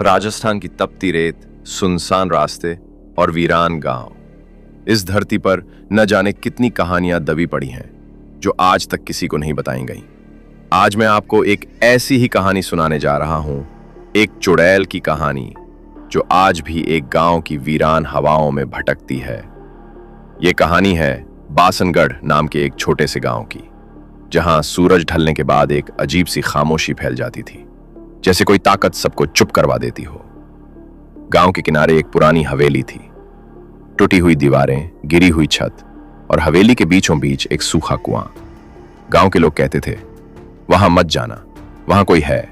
राजस्थान की तपती रेत, सुनसान रास्ते और वीरान गांव। इस धरती पर न जाने कितनी कहानियां दबी पड़ी हैं जो आज तक किसी को नहीं बताई गई। आज मैं आपको एक ऐसी ही कहानी सुनाने जा रहा हूं, एक चुड़ैल की कहानी जो आज भी एक गांव की वीरान हवाओं में भटकती है। ये कहानी है बासनगढ़ नाम के एक छोटे से गांव की, जहां सूरज ढलने के बाद एक अजीब सी खामोशी फैल जाती थी, जैसे कोई ताकत सबको चुप करवा देती हो। गांव के किनारे एक पुरानी हवेली थी, टूटी हुई दीवारें, गिरी हुई छत और हवेली के बीचों बीच एक सूखा कुआं। गांव के लोग कहते थे, वहां मत जाना, वहां कोई है।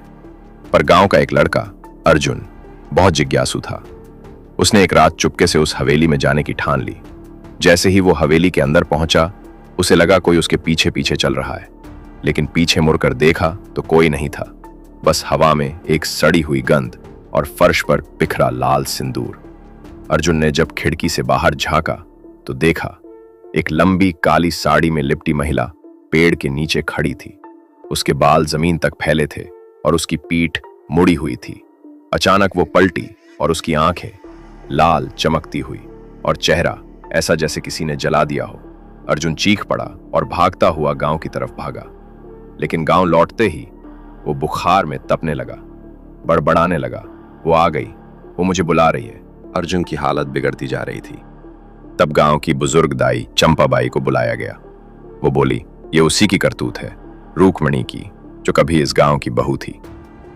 पर गांव का एक लड़का अर्जुन बहुत जिज्ञासु था। उसने एक रात चुपके से उस हवेली में जाने की ठान ली। जैसे ही वो हवेली के अंदर पहुंचा, उसे लगा कोई उसके पीछे पीछे चल रहा है, लेकिन पीछे मुड़कर देखा तो कोई नहीं था। बस हवा में एक सड़ी हुई गंध और फर्श पर बिखरा लाल सिंदूर। अर्जुन ने जब खिड़की से बाहर झांका तो देखा एक लंबी काली साड़ी में लिपटी महिला पेड़ के नीचे खड़ी थी। उसके बाल जमीन तक फैले थे और उसकी पीठ मुड़ी हुई थी। अचानक वो पलटी और उसकी आंखें लाल चमकती हुई और चेहरा ऐसा जैसे किसी ने जला दिया हो। अर्जुन चीख पड़ा और भागता हुआ गांव की तरफ भागा, लेकिन गांव लौटते ही वो बुखार में तपने लगा, बड़बड़ाने लगा, वो आ गई, वो मुझे बुला रही है। अर्जुन की हालत बिगड़ती जा रही थी। तब गांव की बुजुर्ग दाई चंपाबाई को बुलाया गया। वो बोली, ये उसी की करतूत है, रूकमणि की, जो कभी इस गांव की बहू थी।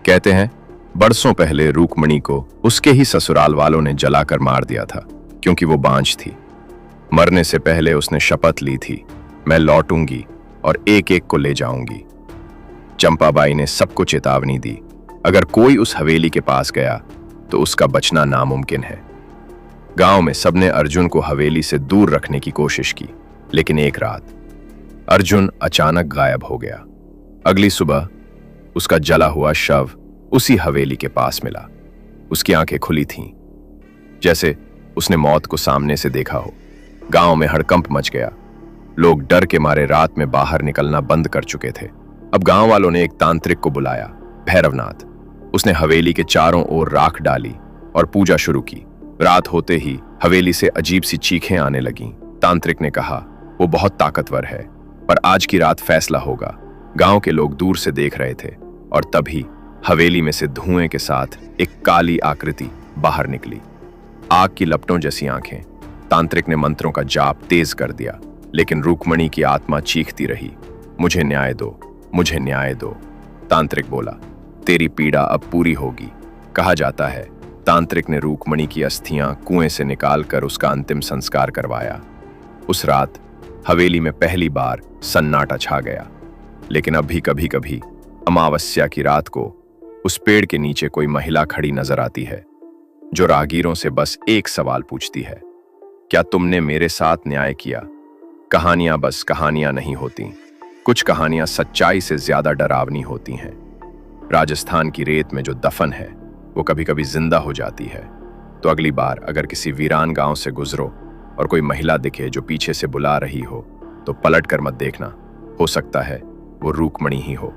कहते हैं बरसों पहले रूकमणि को उसके ही ससुराल वालों ने जलाकर मार दिया था, क्योंकि वो बांझ थी। मरने से पहले उसने शपथ ली थी, मैं लौटूंगी और एक एक को ले जाऊंगी। चंपाबाई ने सबको चेतावनी दी, अगर कोई उस हवेली के पास गया तो उसका बचना नामुमकिन है। गांव में सबने अर्जुन को हवेली से दूर रखने की कोशिश की, लेकिन एक रात अर्जुन अचानक गायब हो गया। अगली सुबह उसका जला हुआ शव उसी हवेली के पास मिला। उसकी आंखें खुली थीं, जैसे उसने मौत को सामने से देखा हो। गांव में हड़कंप मच गया। लोग डर के मारे रात में बाहर निकलना बंद कर चुके थे। अब गांव वालों ने एक तांत्रिक को बुलाया, भैरवनाथ। उसने हवेली के चारों ओर राख डाली और पूजा शुरू की। रात होते ही हवेली से अजीब सी चीखें आने लगीं। तांत्रिक ने कहा, वो बहुत ताकतवर है, पर आज की रात फैसला होगा। गांव के लोग दूर से देख रहे थे और तभी हवेली में से धुएं के साथ एक काली आकृति बाहर निकली, आग की लपटों जैसी आंखें। तांत्रिक ने मंत्रों का जाप तेज कर दिया, लेकिन रूकमणि की आत्मा चीखती रही, मुझे न्याय दो, मुझे न्याय दो। तांत्रिक बोला, तेरी पीड़ा अब पूरी होगी। कहा जाता है तांत्रिक ने रूकमणि की अस्थियां कुएं से निकालकर उसका अंतिम संस्कार करवाया। उस रात हवेली में पहली बार सन्नाटा छा गया। लेकिन अब भी कभी कभी अमावस्या की रात को उस पेड़ के नीचे कोई महिला खड़ी नजर आती है, जो राहगीरों से बस एक सवाल पूछती है, क्या तुमने मेरे साथ न्याय किया? कहानियां बस कहानियां नहीं होती, कुछ कहानियां सच्चाई से ज्यादा डरावनी होती हैं। राजस्थान की रेत में जो दफन है वो कभी कभी जिंदा हो जाती है। तो अगली बार अगर किसी वीरान गांव से गुजरो और कोई महिला दिखे जो पीछे से बुला रही हो, तो पलट कर मत देखना, हो सकता है वो रूकमणि ही हो।